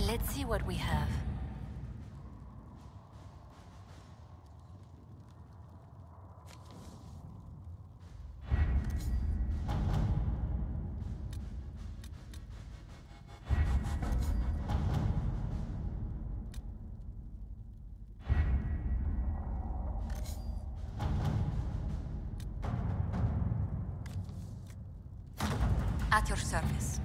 Let's see what we have. At your service.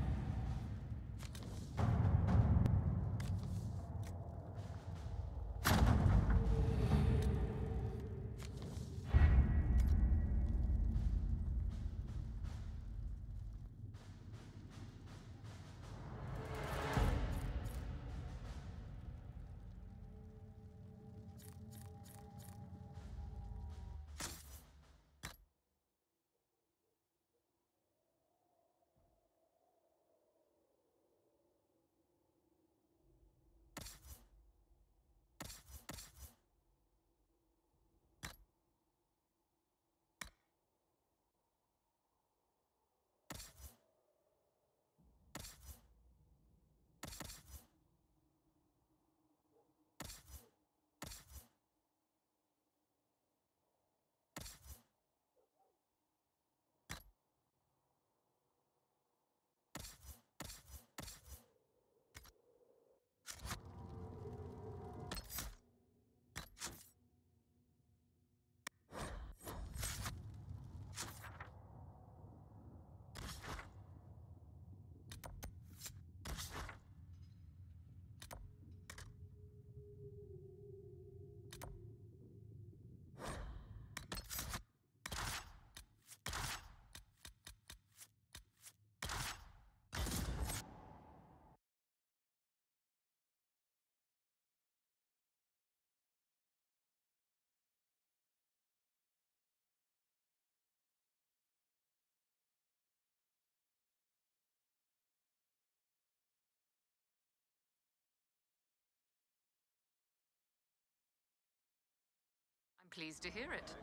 I'm pleased to hear it.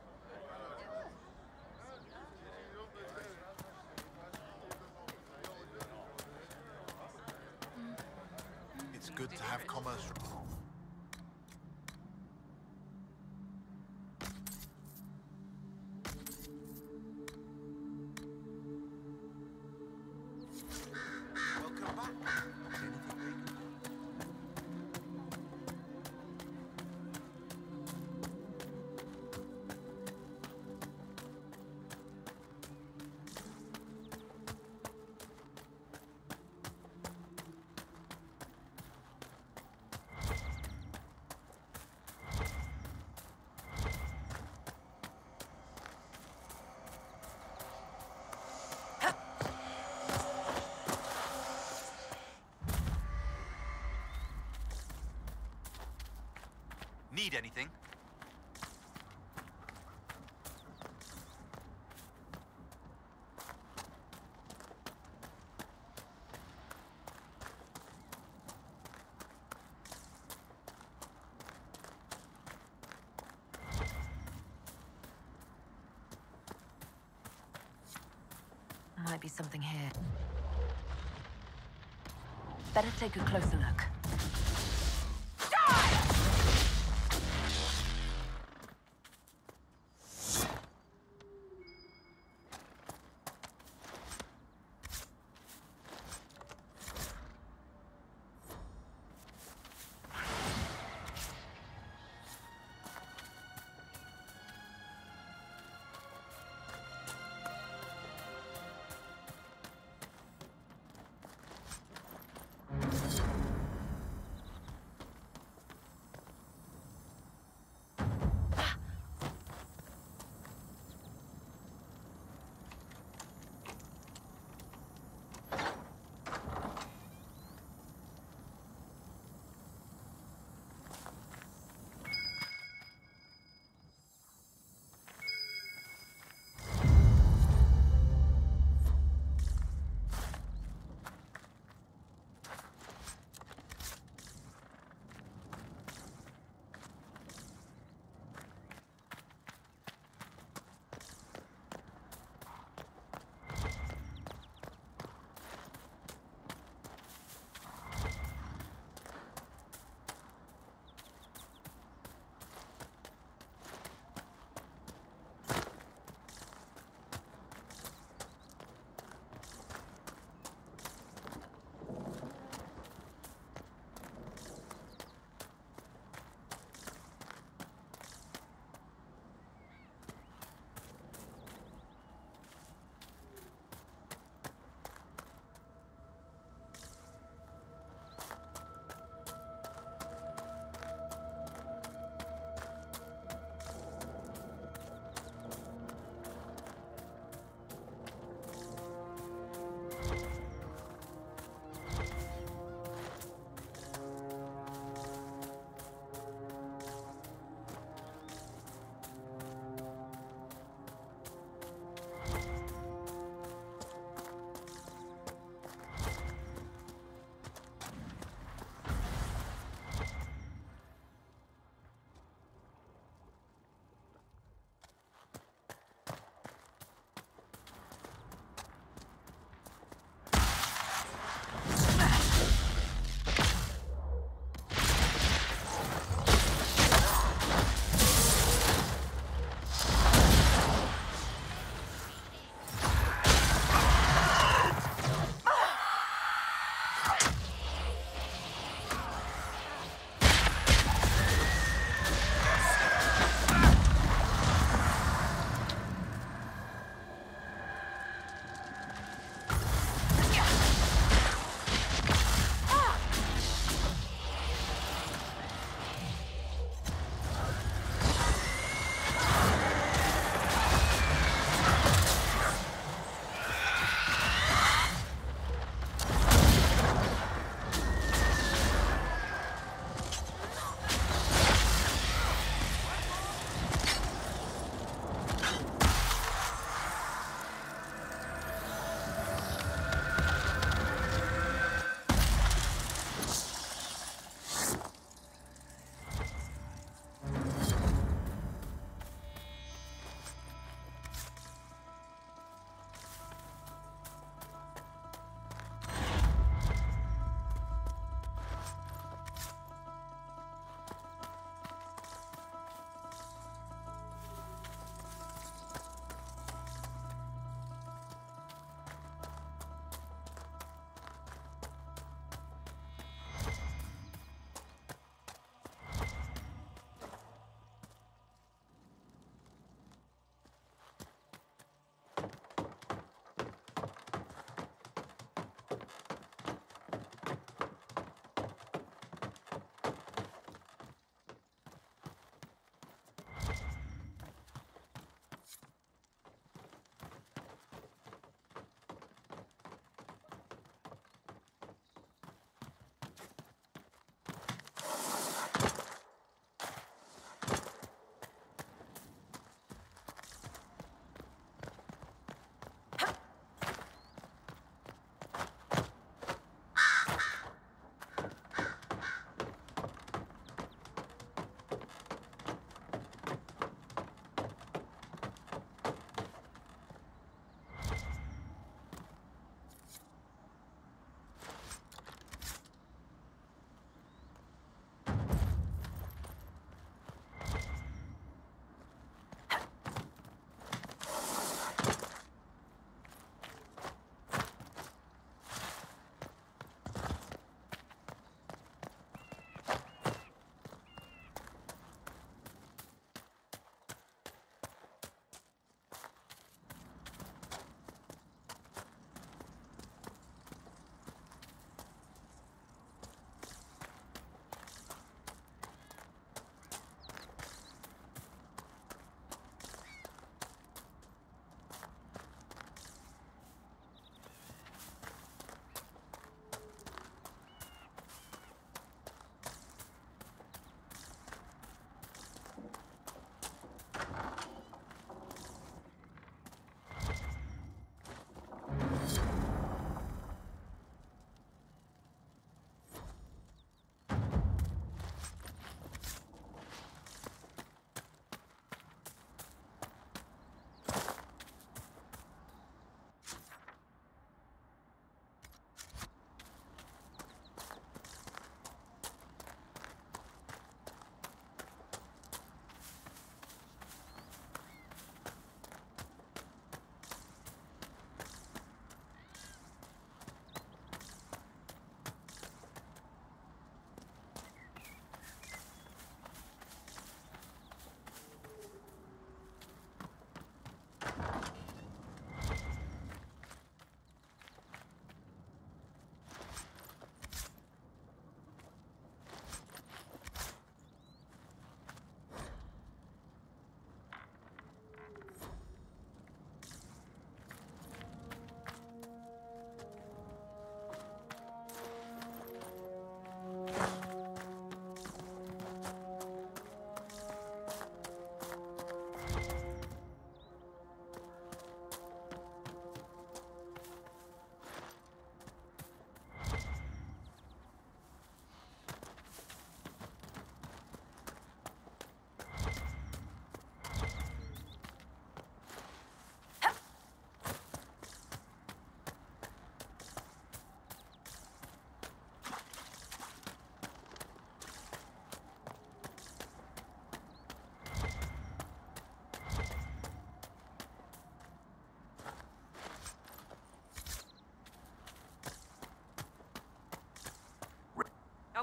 It's good to have commerce. Welcome back. Need anything? Might be something here. Better take a closer look.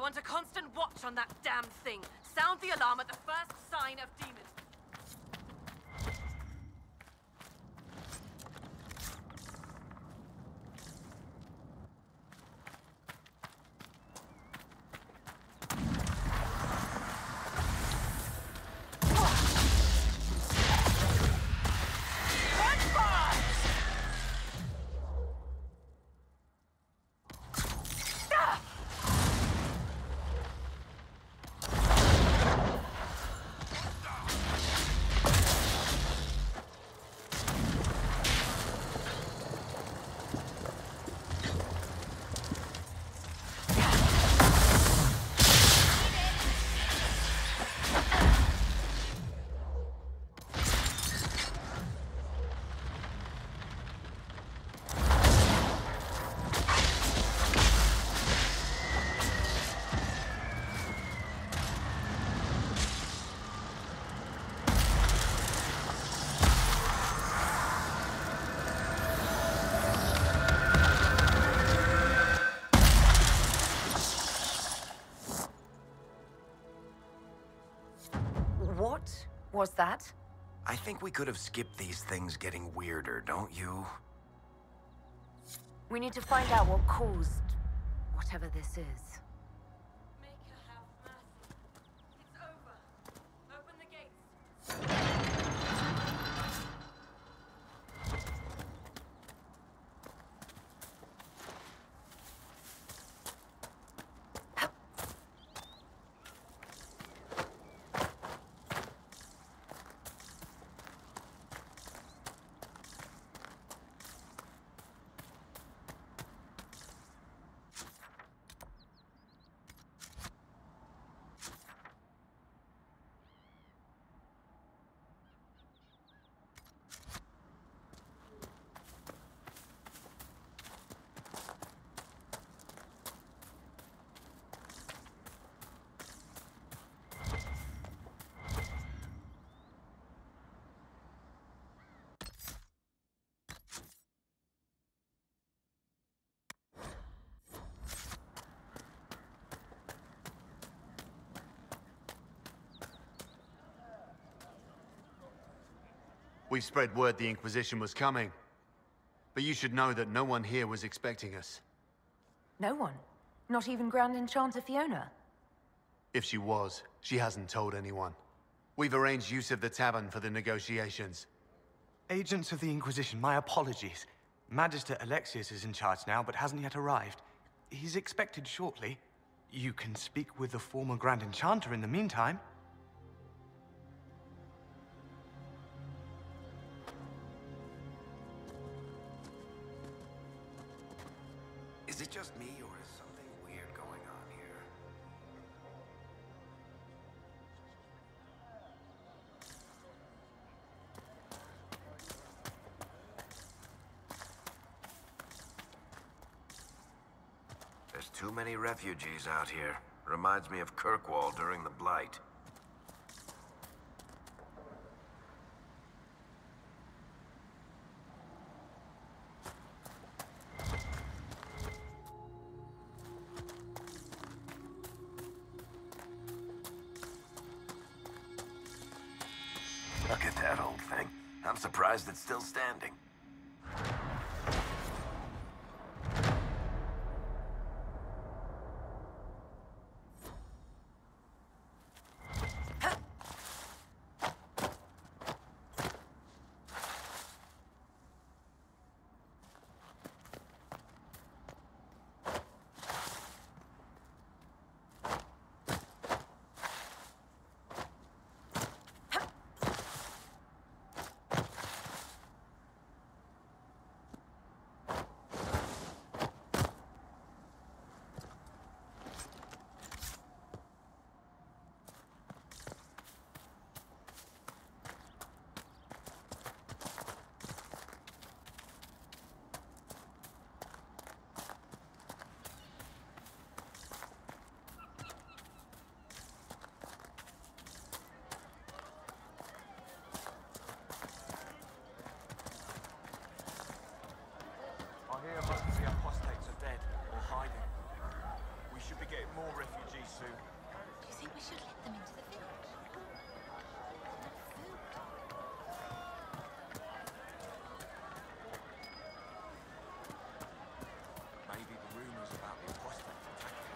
want a constant watch on that damn thing. Sound the alarm at the first sign of demons. What was that? I think we could have skipped these things getting weirder, don't you? We need to find out what caused whatever this is. Make her have mercy. It's over. Open the gates. We spread word the Inquisition was coming. But you should know that no one here was expecting us. No one? Not even Grand Enchanter Fiona? If she was, she hasn't told anyone. We've arranged use of the tavern for the negotiations. Agents of the Inquisition, my apologies. Magister Alexius is in charge now, but hasn't yet arrived. He's expected shortly. You can speak with the former Grand Enchanter in the meantime. Is it just me, or is something weird going on here? There's too many refugees out here. Reminds me of Kirkwall during the Blight. Look at that old thing. I'm surprised it's still standing. be getting more refugees soon. Do you think we should let them into the village? Maybe the rumours about the prospect of attacking.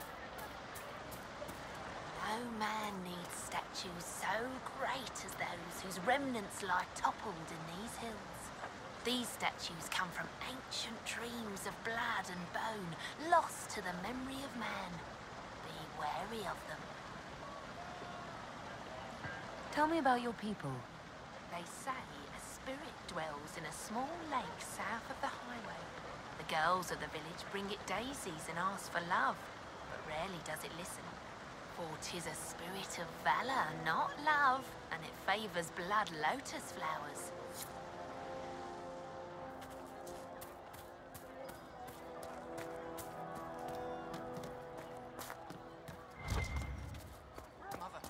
No man needs statues so great as those whose remnants lie toppled in these hills. These statues come from ancient dreams of blood and bone, lost to the memory of man. Be wary of them. Tell me about your people. They say a spirit dwells in a small lake south of the highway. The girls of the village bring it daisies and ask for love, but rarely does it listen. For 'tis a spirit of valor, not love, and it favors blood lotus flowers. Mother.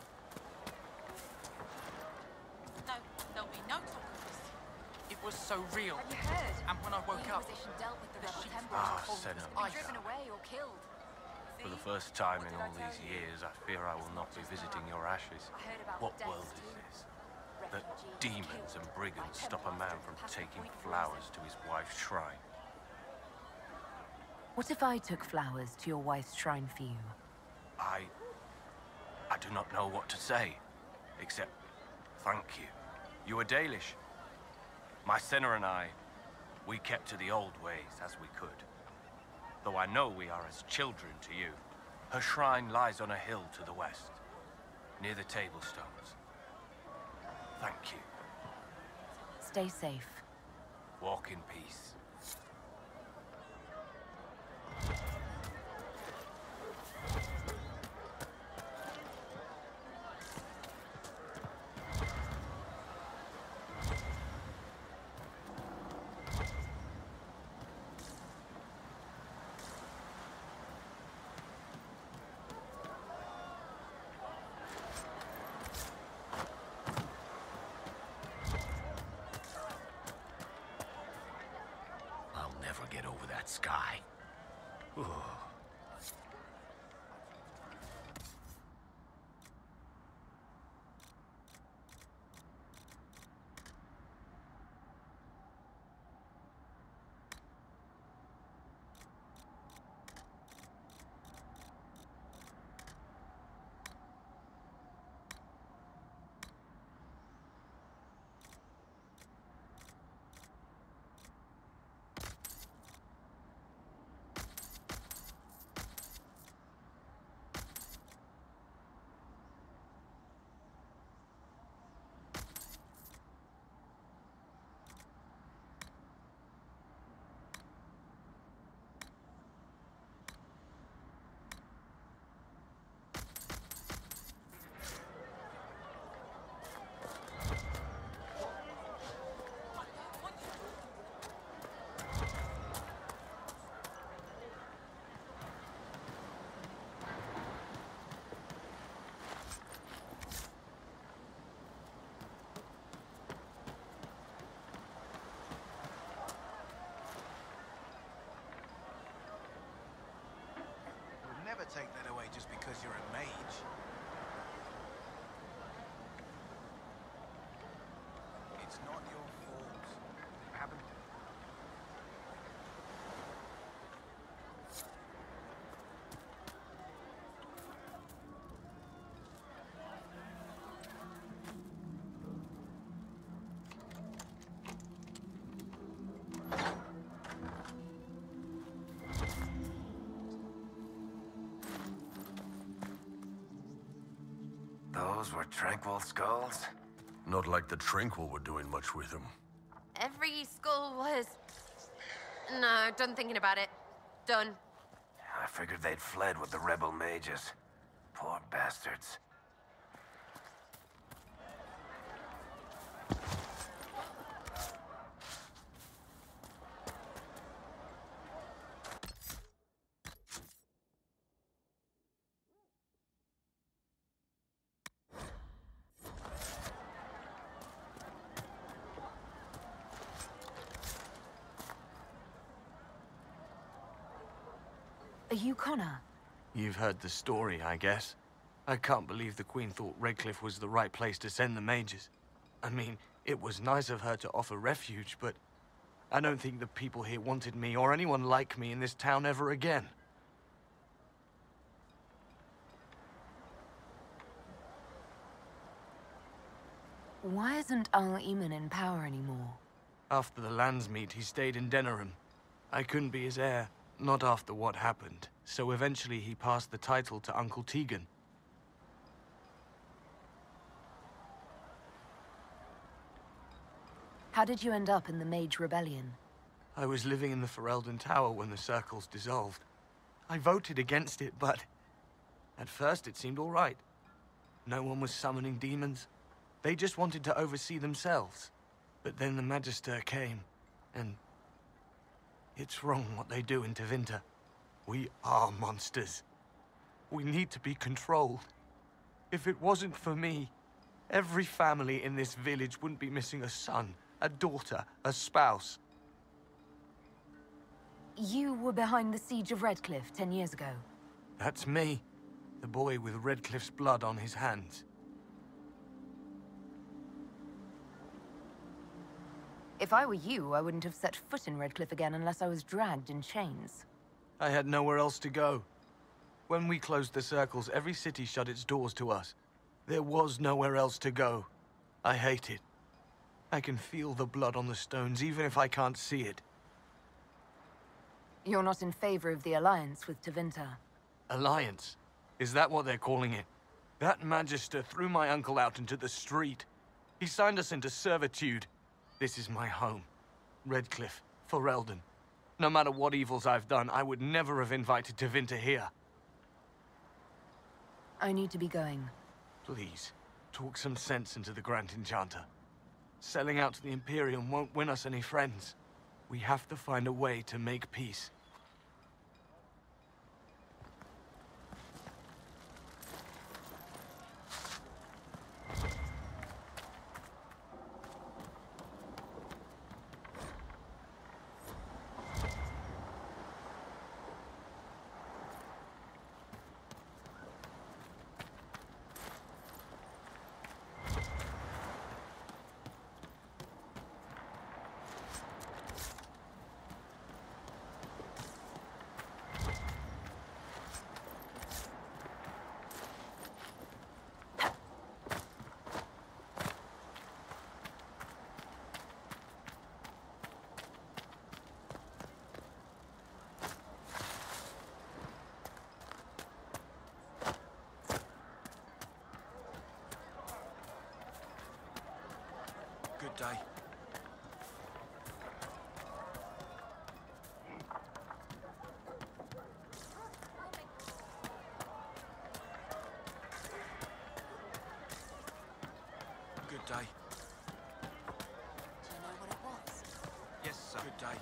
No, there'll be no talk of this. It was so real. Have you heard? And when I woke The up, Inquisition dealt with the rebel sheep templars Ah, and called Senna. them been driven away or killed. for the first time in all these years, I fear I will not be visiting your ashes. I heard about What the world deaths is too. this? That Refugees demons killed and brigands by stop a man Templars from to pass taking point flowers poison. to his wife's shrine. What if I took flowers to your wife's shrine for you? I do not know what to say, except thank you. You were Dalish. My Senna and I, we kept to the old ways as we could. Though I know we are as children to you. Her shrine lies on a hill to the west, near the tablstones. Thank you. Stay safe. Walk in peace. I'll never get over that sky. You'll never take that away just because you're a mage. It's not your fault. You haven't. Those were tranquil skulls? Not like the Tranquil were doing much with them. Every skull was... No, done thinking about it. Done. I figured they'd fled with the rebel mages. Poor bastards. Are you Connor? You've heard the story, I guess. I can't believe the Queen thought Redcliffe was the right place to send the mages. I mean, it was nice of her to offer refuge, but I don't think the people here wanted me or anyone like me in this town ever again. Why isn't Al-Eamon in power anymore? After the Landsmeet, he stayed in Denerim. I couldn't be his heir, not after what happened, so eventually he passed the title to Uncle Tegan. How did you end up in the Mage Rebellion? I was living in the Ferelden Tower when the Circles dissolved. I voted against it, but at first it seemed all right. No one was summoning demons. They just wanted to oversee themselves. But then the Magister came, and it's wrong what they do in Tevinter. We are monsters. We need to be controlled. If it wasn't for me, every family in this village wouldn't be missing a son, a daughter, a spouse. You were behind the siege of Redcliffe 10 years ago. That's me. The boy with Redcliffe's blood on his hands. If I were you, I wouldn't have set foot in Redcliffe again unless I was dragged in chains. I had nowhere else to go. When we closed the Circles, every city shut its doors to us. There was nowhere else to go. I hate it. I can feel the blood on the stones, even if I can't see it. You're not in favor of the alliance with Tevinter. Alliance? Is that what they're calling it? That Magister threw my uncle out into the street. He signed us into servitude. This is my home. Redcliffe, Ferelden. No matter what evils I've done, I would never have invited Tevinter here. I need to be going. Please, talk some sense into the Grand Enchanter. Selling out to the Imperium won't win us any friends. We have to find a way to make peace. Good day. Good day. Do you know what it was? Yes, sir. Good day.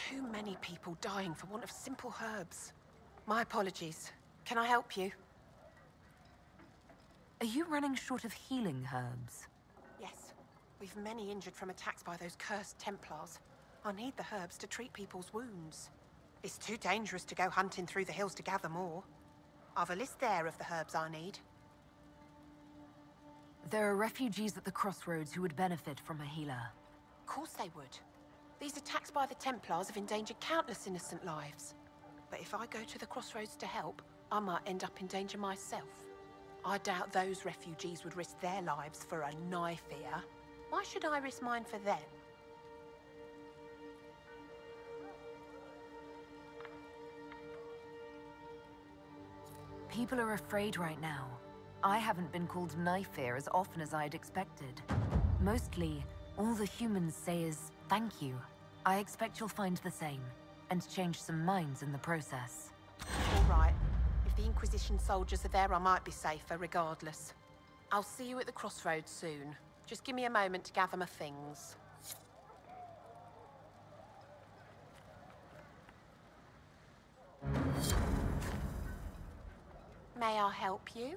Too many people dying for want of simple herbs. My apologies. Can I help you? Are you running short of healing herbs? Yes. We've many injured from attacks by those cursed Templars. I need the herbs to treat people's wounds. It's too dangerous to go hunting through the hills to gather more. I've a list there of the herbs I need. There are refugees at the crossroads who would benefit from a healer. Of course they would. These attacks by the Templars have endangered countless innocent lives. But if I go to the crossroads to help, I might end up in danger myself. I doubt those refugees would risk their lives for a knife here. Why should I risk mine for them? People are afraid right now. I haven't been called knife here as often as I'd expected. Mostly, all the humans say is thank you. I expect you'll find the same, and change some minds in the process. All right. If If the Inquisition soldiers are there, I might be safer regardless. I'll see you at the crossroads soon. Just give me a moment to gather my things. May I help you?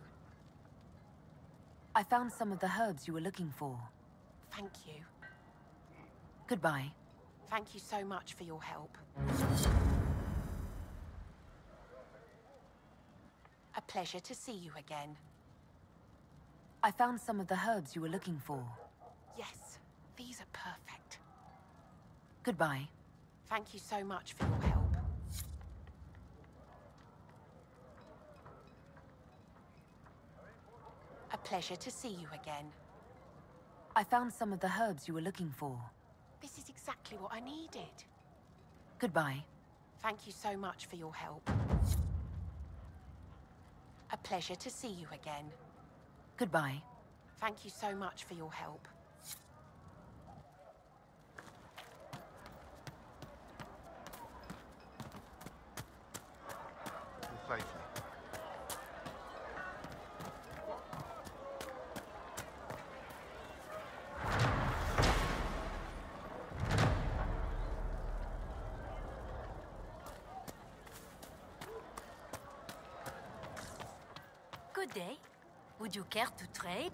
I found some of the herbs you were looking for. Thank you. Goodbye. Thank you so much for your help. A pleasure to see you again. I found some of the herbs you were looking for. Yes, these are perfect. Goodbye. Thank you so much for your help. A pleasure to see you again. I found some of the herbs you were looking for. This is exactly what I needed. Goodbye. Thank you so much for your help. A pleasure to see you again. Goodbye. Thank you so much for your help. Safely. Good day. Would you care to trade?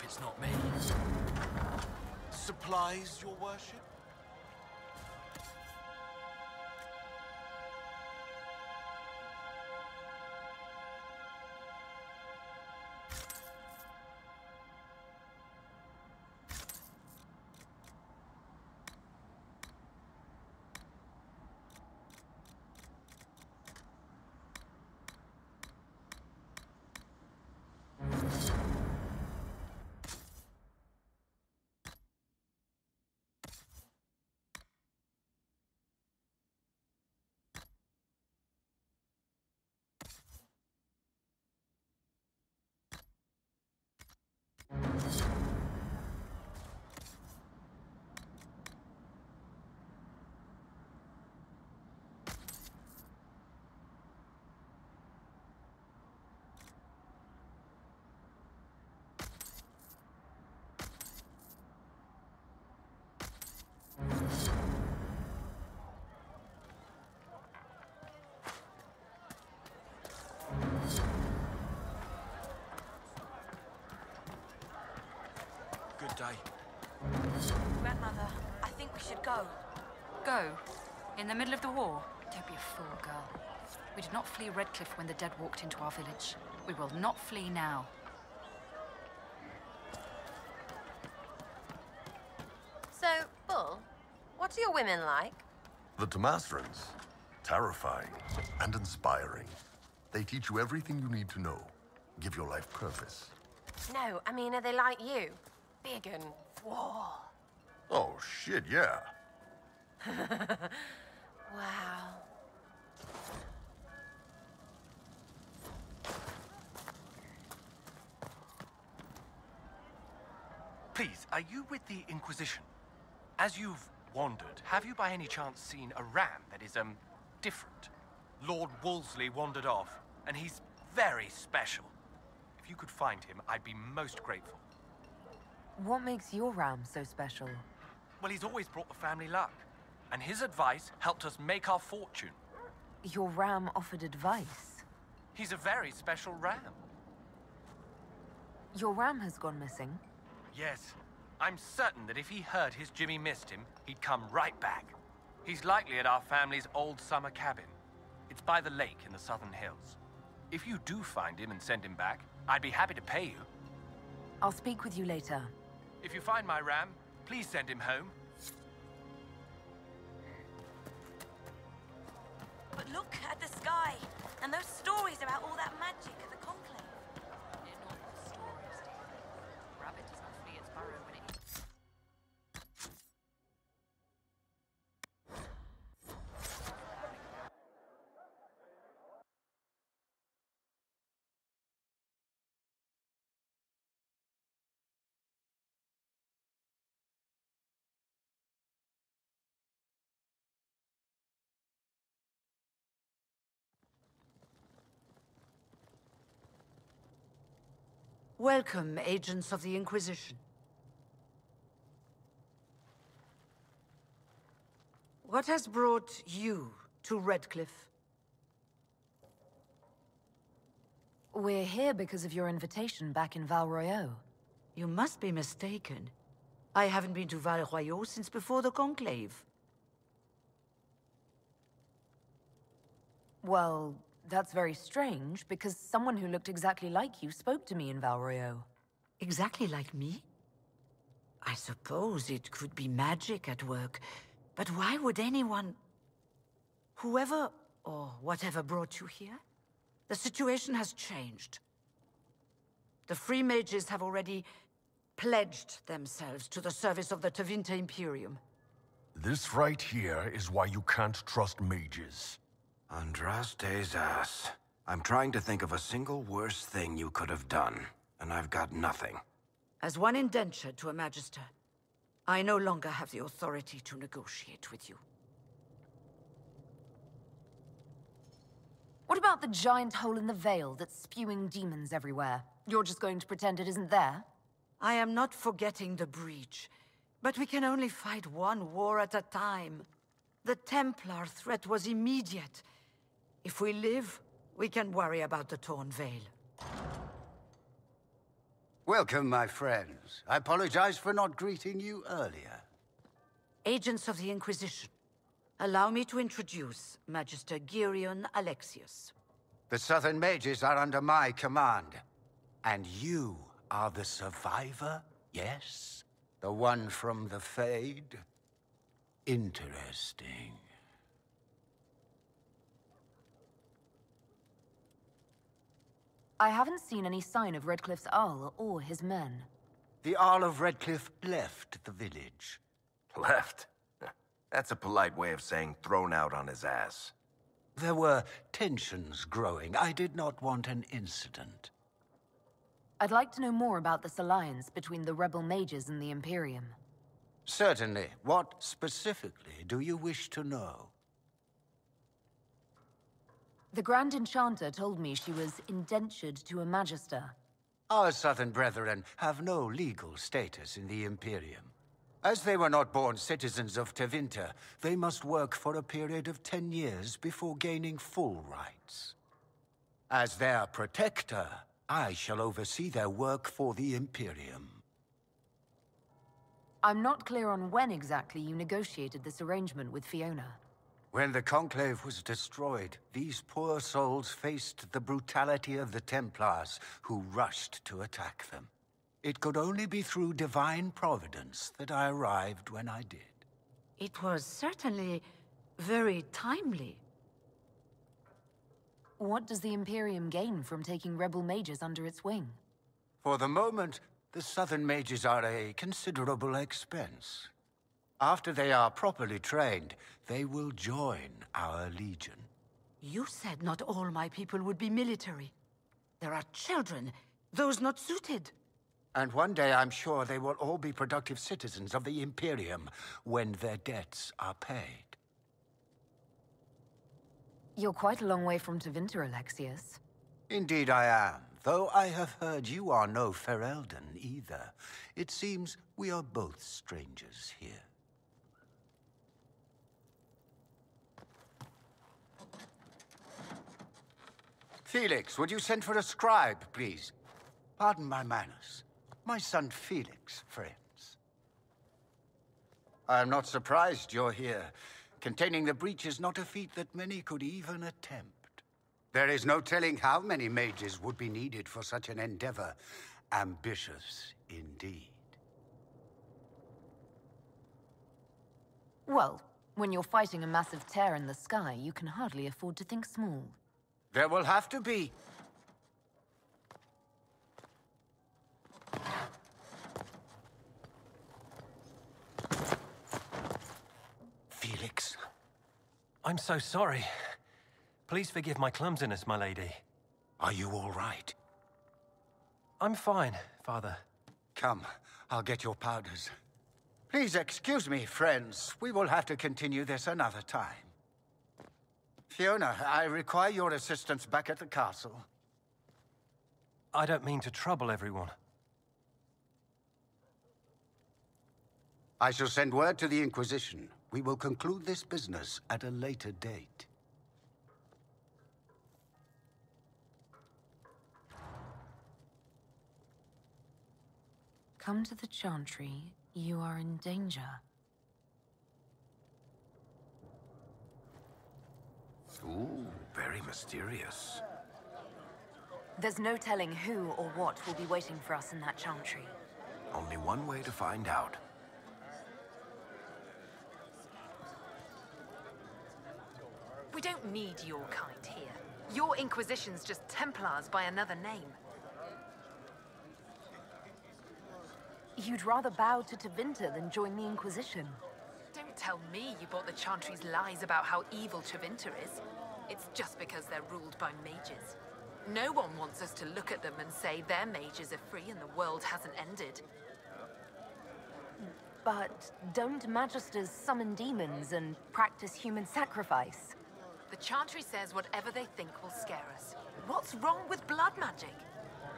It's not me. Supplies, your worship? Good day. Grandmother, I think we should go. Go? In the middle of the war? Don't be a fool, girl. We did not flee Redcliffe when the dead walked into our village. We will not flee now. So, Bull, what are your women like? The Tomastrans. Terrifying and inspiring. They teach you everything you need to know. Give your life purpose. No, I mean, are they like you? Big and whoa. Oh, shit, yeah. Wow. Please, are you with the Inquisition? As you've wandered, have you by any chance seen a ram that is, different? Lord Wolseley wandered off, and he's very special. If you could find him, I'd be most grateful. What makes your ram so special? Well, he's always brought the family luck, and his advice helped us make our fortune. Your ram offered advice? He's a very special ram. Your ram has gone missing? Yes. I'm certain that if he heard his Jimmy missed him, he'd come right back. He's likely at our family's old summer cabin. It's by the lake in the southern hills. If you do find him and send him back, I'd be happy to pay you. I'll speak with you later. If you find my ram, please send him home. But look at the sky, and those stories about all that magic at the Conclave. They're not all stories, dear. Rabbit does not flee its burrow when it... Welcome, agents of the Inquisition. What has brought you to Redcliffe? We're here because of your invitation back in Val Royeaux. You must be mistaken. I haven't been to Val Royeaux since before the Conclave. Well, that's very strange, because someone who looked exactly like you spoke to me in Val Royeaux. Exactly like me? I suppose it could be magic at work, but why would anyone... Whoever or whatever brought you here? The situation has changed. The Free Mages have already pledged themselves to the service of the Tevinter Imperium. This right here is why you can't trust mages. Andraste's ass. I'm trying to think of a single worse thing you could have done, and I've got nothing. As one indentured to a Magister, I no longer have the authority to negotiate with you. What about the giant hole in the veil that's spewing demons everywhere? You're just going to pretend it isn't there? I am not forgetting the breach, but we can only fight one war at a time. The Templar threat was immediate. If we live, we can worry about the torn veil. Welcome, my friends. I apologize for not greeting you earlier. Agents of the Inquisition, allow me to introduce Magister Girion Alexius. The Southern Mages are under my command. And you are the survivor, yes? The one from the Fade? Interesting. I haven't seen any sign of Redcliffe's Arl or his men. The Arl of Redcliffe left the village. Left? That's a polite way of saying thrown out on his ass. There were tensions growing. I did not want an incident. I'd like to know more about this alliance between the rebel mages and the Imperium. Certainly. What specifically do you wish to know? The Grand Enchanter told me she was indentured to a Magister. Our Southern brethren have no legal status in the Imperium. As they were not born citizens of Tevinter, they must work for a period of 10 years before gaining full rights. As their protector, I shall oversee their work for the Imperium. I'm not clear on when exactly you negotiated this arrangement with Fiona. When the Conclave was destroyed, these poor souls faced the brutality of the Templars, who rushed to attack them. It could only be through divine providence that I arrived when I did. It was certainly very timely. What does the Imperium gain from taking rebel mages under its wing? For the moment, the Southern Mages are a considerable expense. After they are properly trained, they will join our legion. You said not all my people would be military. There are children, those not suited. And one day I'm sure they will all be productive citizens of the Imperium when their debts are paid. You're quite a long way from Tevinter, Alexius. Indeed I am, though I have heard you are no Ferelden either. It seems we are both strangers here. Felix, would you send for a scribe, please? Pardon my manners. My son Felix, friends. I am not surprised you're here. Containing the breach is not a feat that many could even attempt. There is no telling how many mages would be needed for such an endeavor. Ambitious indeed. Well, when you're fighting a massive tear in the sky, you can hardly afford to think small. There will have to be. Felix. I'm so sorry. Please forgive my clumsiness, my lady. Are you all right? I'm fine, Father. Come, I'll get your powders. Please excuse me, friends. We will have to continue this another time. Fiona, I require your assistance back at the castle. I don't mean to trouble everyone. I shall send word to the Inquisition. We will conclude this business at a later date. Come to the Chantry. You are in danger. Ooh, very mysterious. There's no telling who or what will be waiting for us in that Chantry. Only one way to find out. We don't need your kind here. Your Inquisition's just Templars by another name. You'd rather bow to Tevinter than join the Inquisition. Don't tell me you bought the Chantry's lies about how evil Tevinter is. It's just because they're ruled by mages. No one wants us to look at them and say their mages are free and the world hasn't ended. But don't Magisters summon demons and practice human sacrifice? The Chantry says whatever they think will scare us. What's wrong with blood magic?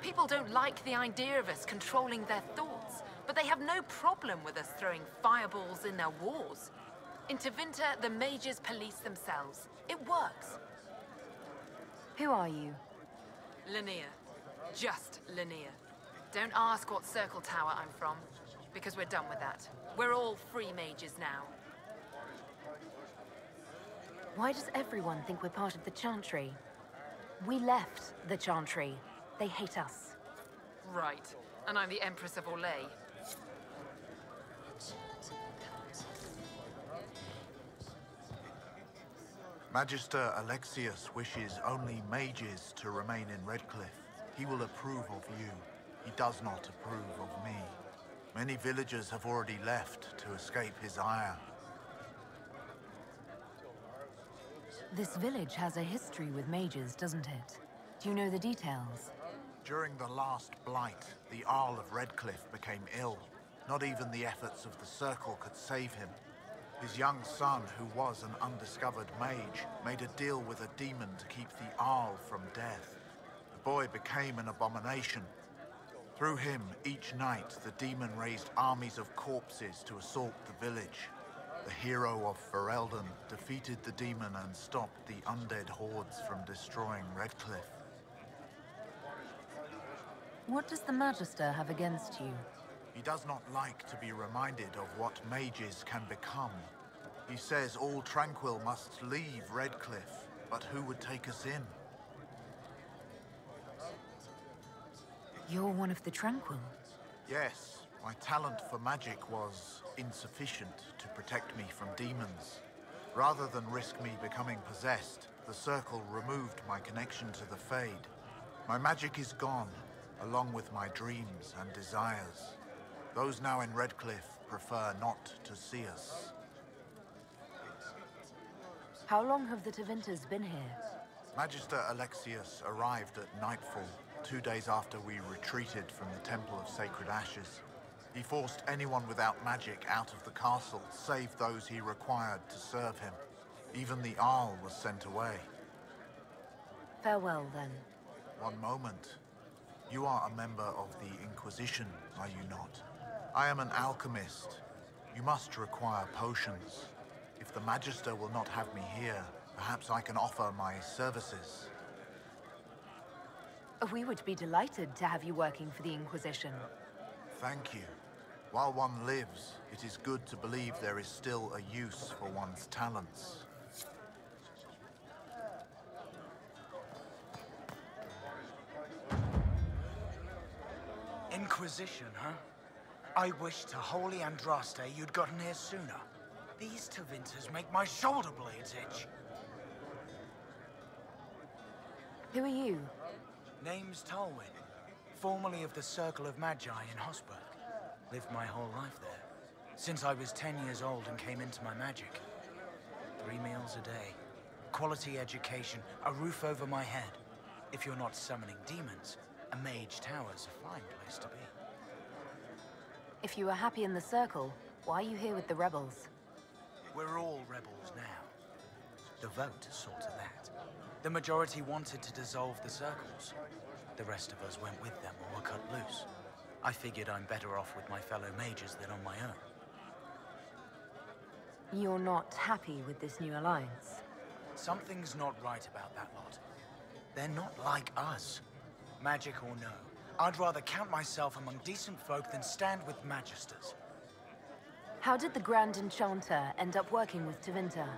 People don't like the idea of us controlling their thoughts, but they have no problem with us throwing fireballs in their wars. In Tevinter, the mages police themselves. It works. Who are you? Linnea. Just Linnea. Don't ask what Circle Tower I'm from, because we're done with that. We're all free mages now. Why does everyone think we're part of the Chantry? We left the Chantry. They hate us. Right. And I'm the Empress of Orlais. Magister Alexius wishes only mages to remain in Redcliffe. He will approve of you. He does not approve of me. Many villagers have already left to escape his ire. This village has a history with mages, doesn't it? Do you know the details? During the last blight, the Arl of Redcliffe became ill. Not even the efforts of the Circle could save him. His young son, who was an undiscovered mage, made a deal with a demon to keep the Arl from death. The boy became an abomination. Through him, each night, the demon raised armies of corpses to assault the village. The hero of Ferelden defeated the demon and stopped the undead hordes from destroying Redcliffe. What does the Magister have against you? He does not like to be reminded of what mages can become. He says all Tranquil must leave Redcliffe, but who would take us in? You're one of the Tranquil? Yes. My talent for magic was insufficient to protect me from demons. Rather than risk me becoming possessed, the Circle removed my connection to the Fade. My magic is gone, along with my dreams and desires. Those now in Redcliffe prefer not to see us. How long have the Tevinters been here? Magister Alexius arrived at nightfall. 2 days after we retreated from the Temple of Sacred Ashes. He forced anyone without magic out of the castle, save those he required to serve him. Even the Arl was sent away. Farewell, then. One moment. You are a member of the Inquisition, are you not? I am an alchemist. You must require potions. If the Magister will not have me here, perhaps I can offer my services. We would be delighted to have you working for the Inquisition. Thank you. While one lives, it is good to believe there is still a use for one's talents. Inquisition, huh? I wish to holy Andraste you'd gotten here sooner. These Tevinters make my shoulder blades itch. Who are you? Name's Tolwyn, formerly of the Circle of Magi in Hosberg. Lived my whole life there, since I was 10 years old and came into my magic. 3 meals a day, quality education, a roof over my head. If you're not summoning demons, a mage tower's a fine place to be. If you were happy in the Circle, why are you here with the rebels? We're all rebels now. The vote saw to that. The majority wanted to dissolve the circles. The rest of us went with them or were cut loose. I figured I'm better off with my fellow mages than on my own. You're not happy with this new alliance? Something's not right about that lot. They're not like us. Magic or no, I'd rather count myself among decent folk than stand with magisters. How did the Grand Enchanter end up working with Tevinter?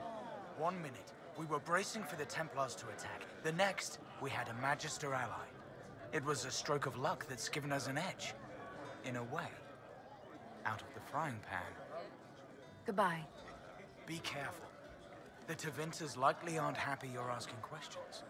1 minute, we were bracing for the Templars to attack. The next, we had a Magister ally. It was a stroke of luck that's given us an edge. In a way. Out of the frying pan. Goodbye. Be careful. The Tevinters likely aren't happy you're asking questions.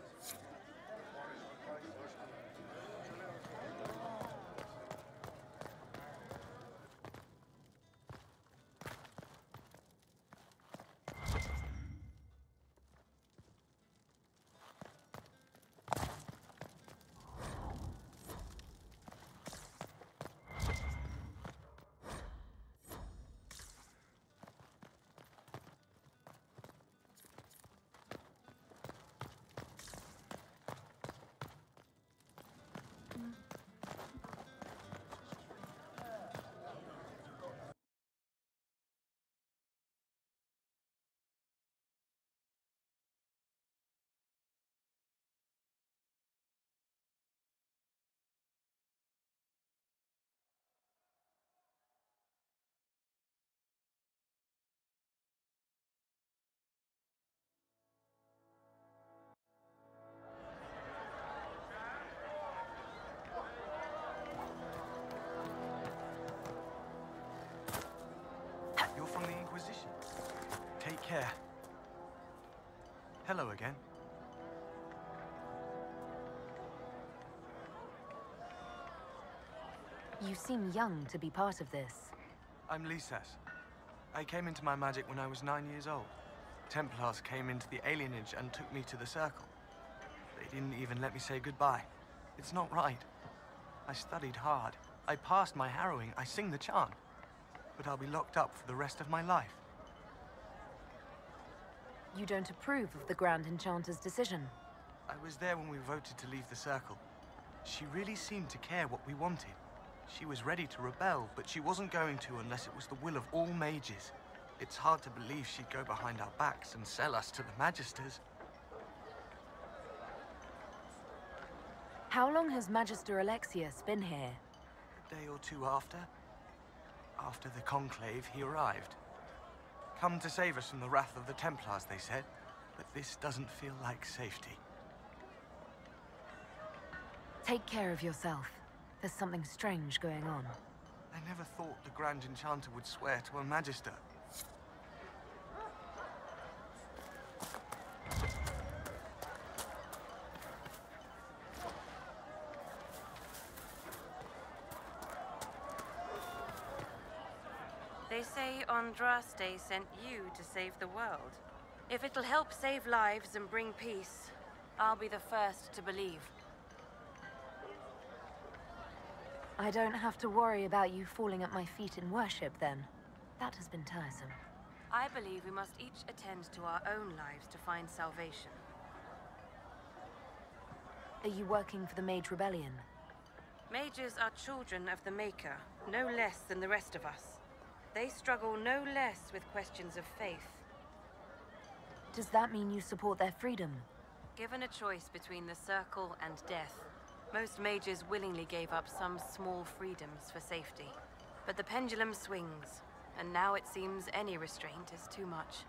You're from the Inquisition. Take care. Hello again. You seem young to be part of this. I'm Lysas. I came into my magic when I was 9 years old. Templars came into the alienage and took me to the Circle. They didn't even let me say goodbye. It's not right. I studied hard. I passed my harrowing. I sing the chant. But I'll be locked up for the rest of my life. You don't approve of the Grand Enchanter's decision? I was there when we voted to leave the Circle. She really seemed to care what we wanted. She was ready to rebel, but she wasn't going to unless it was the will of all mages. It's hard to believe she'd go behind our backs and sell us to the Magisters. How long has Magister Alexius been here? A day or two after. After the Conclave, he arrived. Come to save us from the wrath of the Templars, they said. But this doesn't feel like safety. Take care of yourself. There's something strange going on. I never thought the Grand Enchanter would swear to a Magister. They say Andraste sent you to save the world. If it'll help save lives and bring peace, I'll be the first to believe. I don't have to worry about you falling at my feet in worship, then. That has been tiresome. I believe we must each attend to our own lives to find salvation. Are you working for the Mage Rebellion? Mages are children of the Maker, no less than the rest of us. They struggle no less with questions of faith. Does that mean you support their freedom? Given a choice between the Circle and death, most mages willingly gave up some small freedoms for safety. But the pendulum swings, and now it seems any restraint is too much.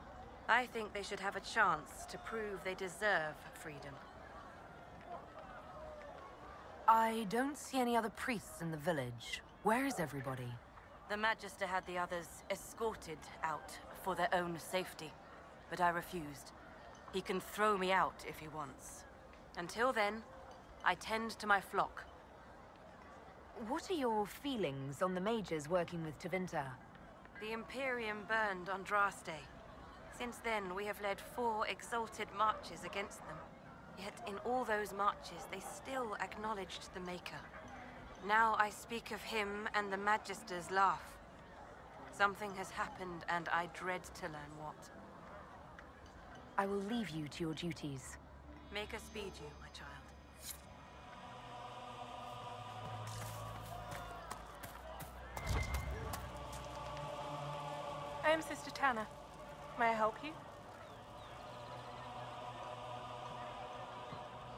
I think they should have a chance to prove they deserve freedom. I don't see any other priests in the village. Where is everybody? The Magister had the others escorted out for their own safety, but I refused. He can throw me out if he wants. Until then, I tend to my flock. What are your feelings on the mages working with Tevinter? The Imperium burned on Draste. Since then, we have led 4 exalted marches against them. Yet in all those marches, they still acknowledged the Maker. Now I speak of him and the Magisters laugh. Something has happened, and I dread to learn what. I will leave you to your duties. Make us speed you, my child. I am Sister Tanner. May I help you?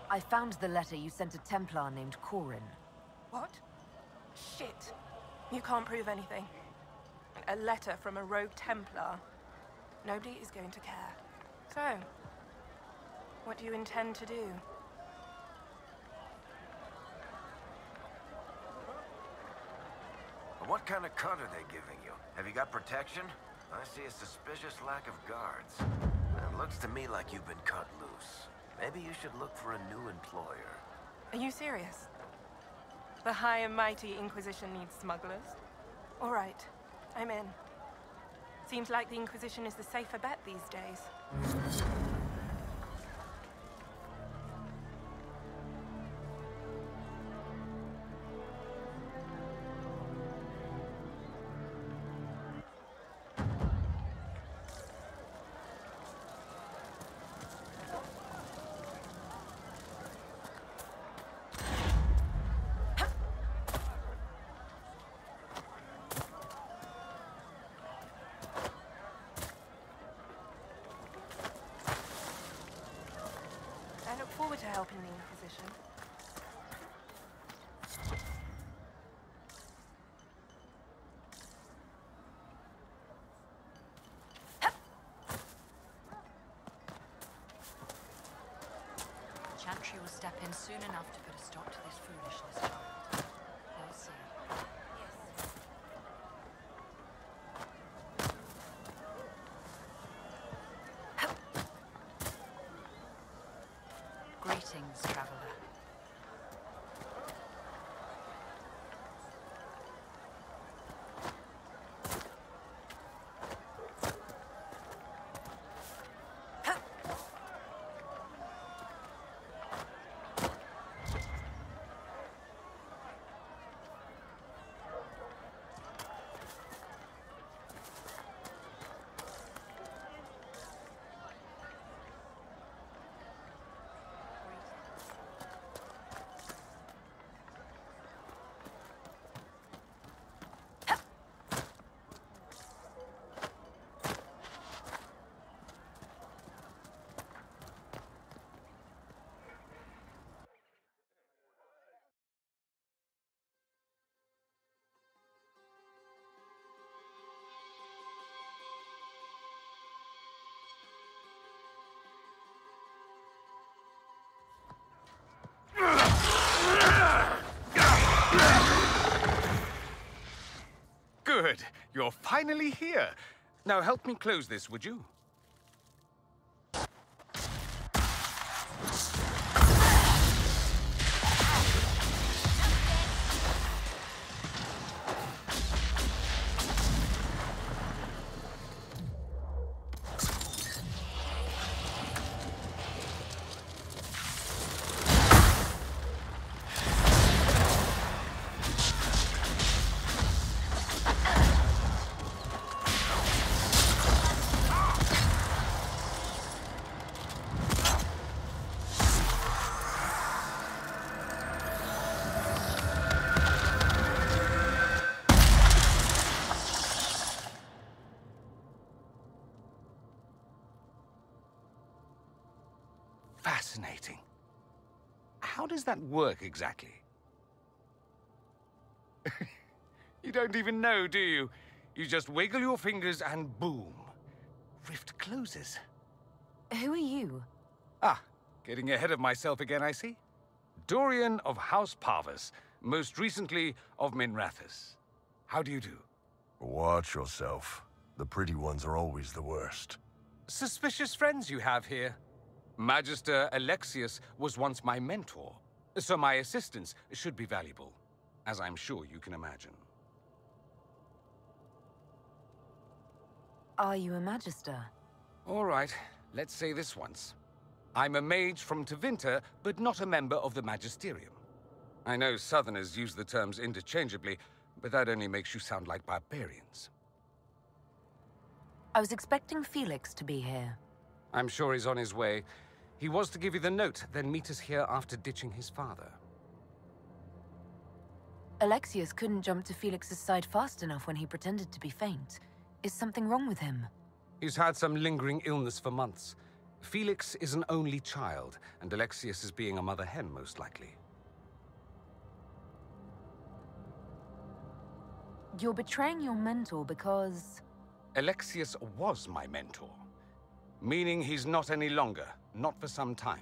I found the letter you sent a Templar named Corin. What? Shit. You can't prove anything. A letter from a rogue Templar. Nobody is going to care. So, what do you intend to do? What kind of cut are they giving you? Have you got protection? I see a suspicious lack of guards. It looks to me like you've been cut loose. Maybe you should look for a new employer. Are you serious? The High and Mighty Inquisition needs smugglers? All right, I'm in. Seems like the Inquisition is the safer bet these days. I look forward to helping the Inquisition. Chantry will step in soon enough to put a stop to this foolishness, child. We'll see. Greetings, traveler. Good. You're finally here. Now help me close this, would you? Fascinating. How does that work exactly? You don't even know, do you? You just wiggle your fingers and boom. Rift closes. Who are you? Ah, getting ahead of myself again, I see. Dorian of House Parvus, most recently of Minrathous. How do you do? Watch yourself. The pretty ones are always the worst. Suspicious friends you have here. Magister Alexius was once my mentor, so my assistance should be valuable, as I'm sure you can imagine. Are you a Magister? All right, let's say this once. I'm a mage from Tevinter, but not a member of the Magisterium. I know Southerners use the terms interchangeably, but that only makes you sound like barbarians. I was expecting Felix to be here. I'm sure he's on his way. He was to give you the note, then meet us here after ditching his father. Alexius couldn't jump to Felix's side fast enough when he pretended to be faint. Is something wrong with him? He's had some lingering illness for months. Felix is an only child, and Alexius is being a mother hen, most likely. You're betraying your mentor because... Alexius was my mentor. Meaning he's not any longer, not for some time.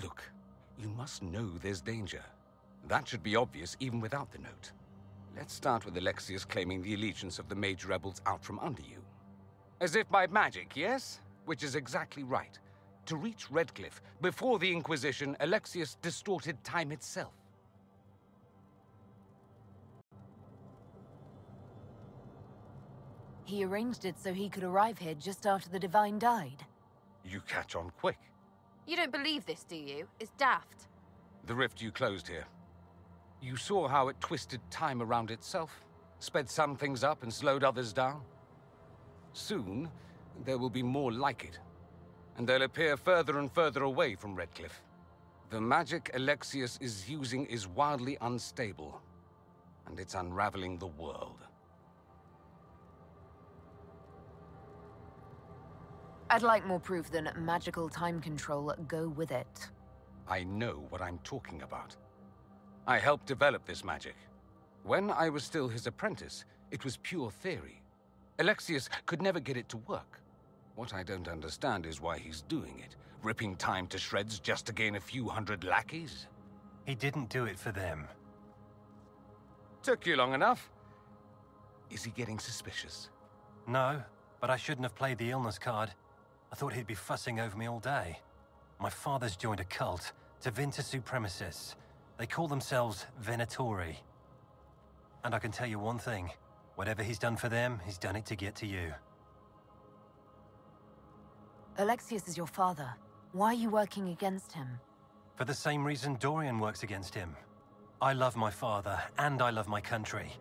Look, you must know there's danger. That should be obvious even without the note. Let's start with Alexius claiming the allegiance of the mage rebels out from under you. As if by magic, yes? Which is exactly right. To reach Redcliffe, before the Inquisition, Alexius distorted time itself. He arranged it so he could arrive here just after the Divine died. You catch on quick. You don't believe this, do you? It's daft. The rift you closed here. You saw how it twisted time around itself, sped some things up and slowed others down. Soon, there will be more like it, and they'll appear further and further away from Redcliffe. The magic Alexius is using is wildly unstable, and it's unraveling the world. I'd like more proof than magical time control. Go with it. I know what I'm talking about. I helped develop this magic. When I was still his apprentice, it was pure theory. Alexius could never get it to work. What I don't understand is why he's doing it, ripping time to shreds just to gain a few hundred lackeys. He didn't do it for them. Took you long enough. Is he getting suspicious? No, but I shouldn't have played the illness card. I thought he'd be fussing over me all day. My father's joined a cult, Tevinter Supremacists. They call themselves Venatori. And I can tell you one thing. Whatever he's done for them, he's done it to get to you. Alexius is your father. Why are you working against him? For the same reason Dorian works against him. I love my father, and I love my country.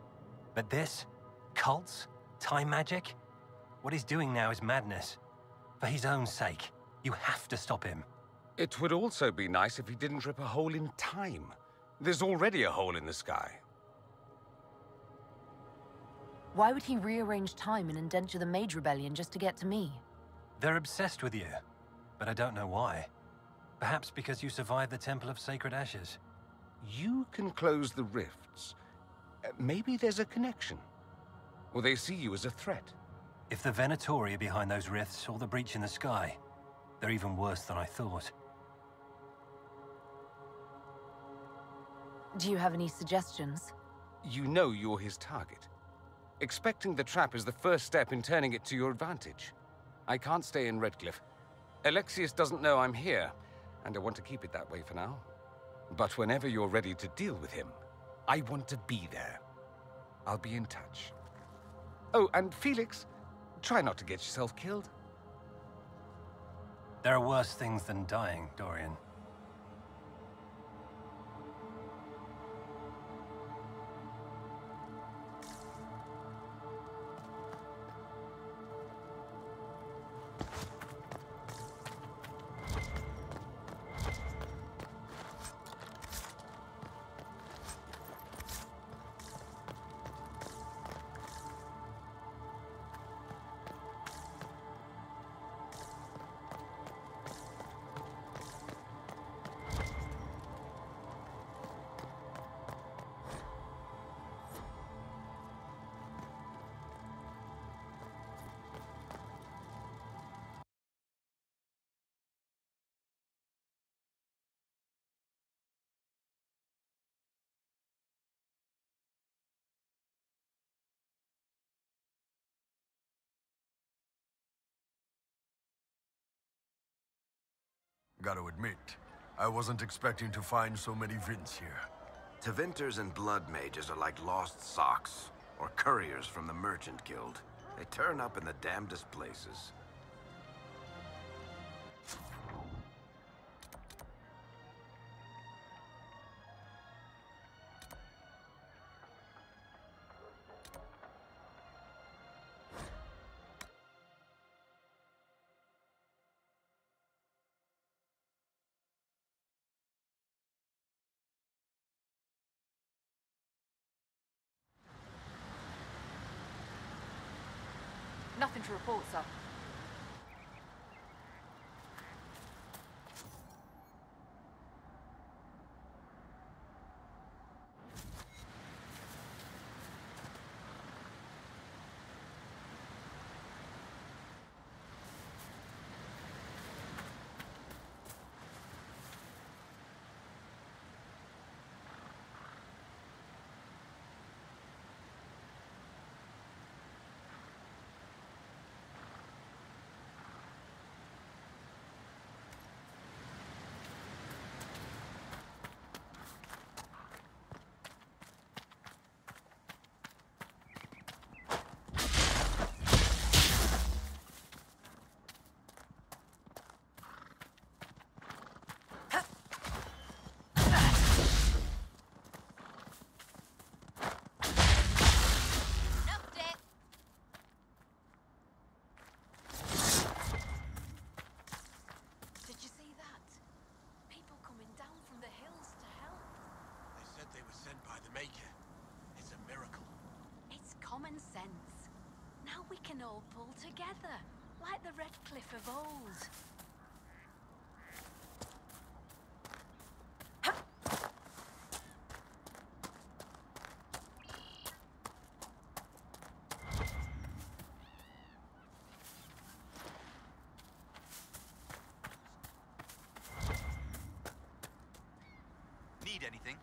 But this? Cults? Time magic? What he's doing now is madness. For his own sake, you have to stop him. It would also be nice if he didn't rip a hole in time. There's already a hole in the sky. Why would he rearrange time and indenture the Mage Rebellion just to get to me? They're obsessed with you, but I don't know why. Perhaps because you survived the Temple of Sacred Ashes. You can close the rifts. Maybe there's a connection. Or they see you as a threat. If the Venatori are behind those rifts or the breach in the sky, they're even worse than I thought. Do you have any suggestions? You know you're his target. Expecting the trap is the first step in turning it to your advantage. I can't stay in Redcliffe. Alexius doesn't know I'm here, and I want to keep it that way for now. But whenever you're ready to deal with him, I want to be there. I'll be in touch. Oh, and Felix, try not to get yourself killed. There are worse things than dying, Dorian. gotta admit, I wasn't expecting to find so many Vints here. Tevinters and blood mages are like lost socks, or couriers from the Merchant Guild. They turn up in the damnedest places. Nothing to report, sir. Common sense. Now we can all pull together, like the Redcliffe of old. Need anything?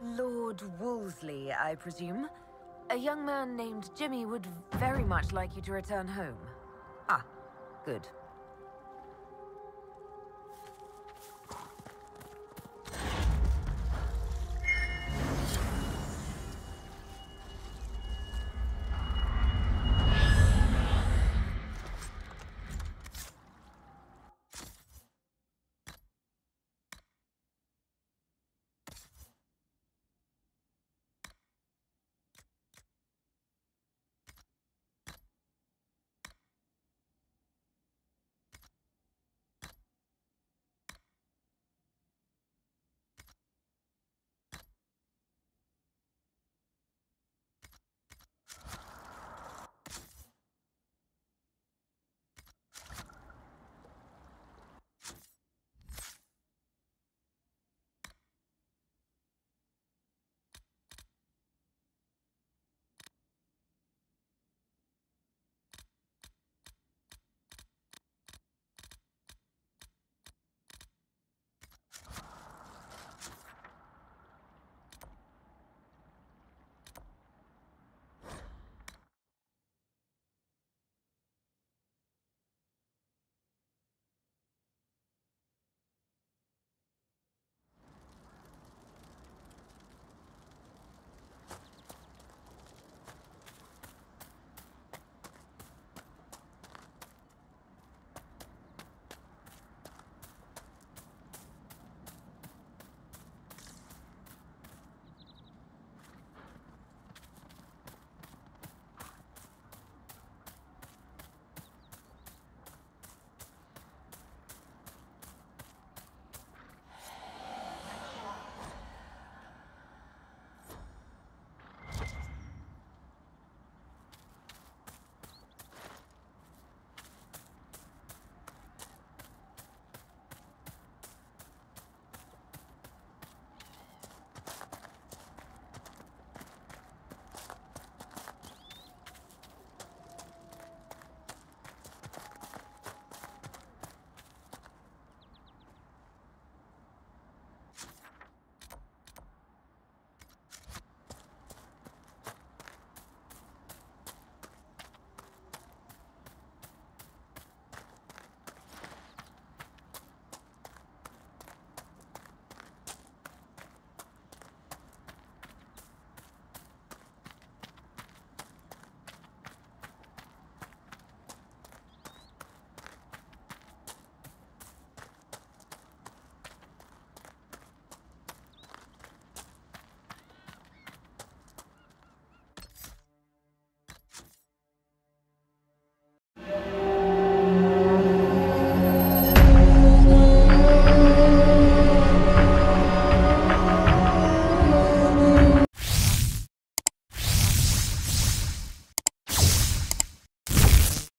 Lord Wolseley, I presume? A young man named Jimmy would very much like you to return home. Ah, good.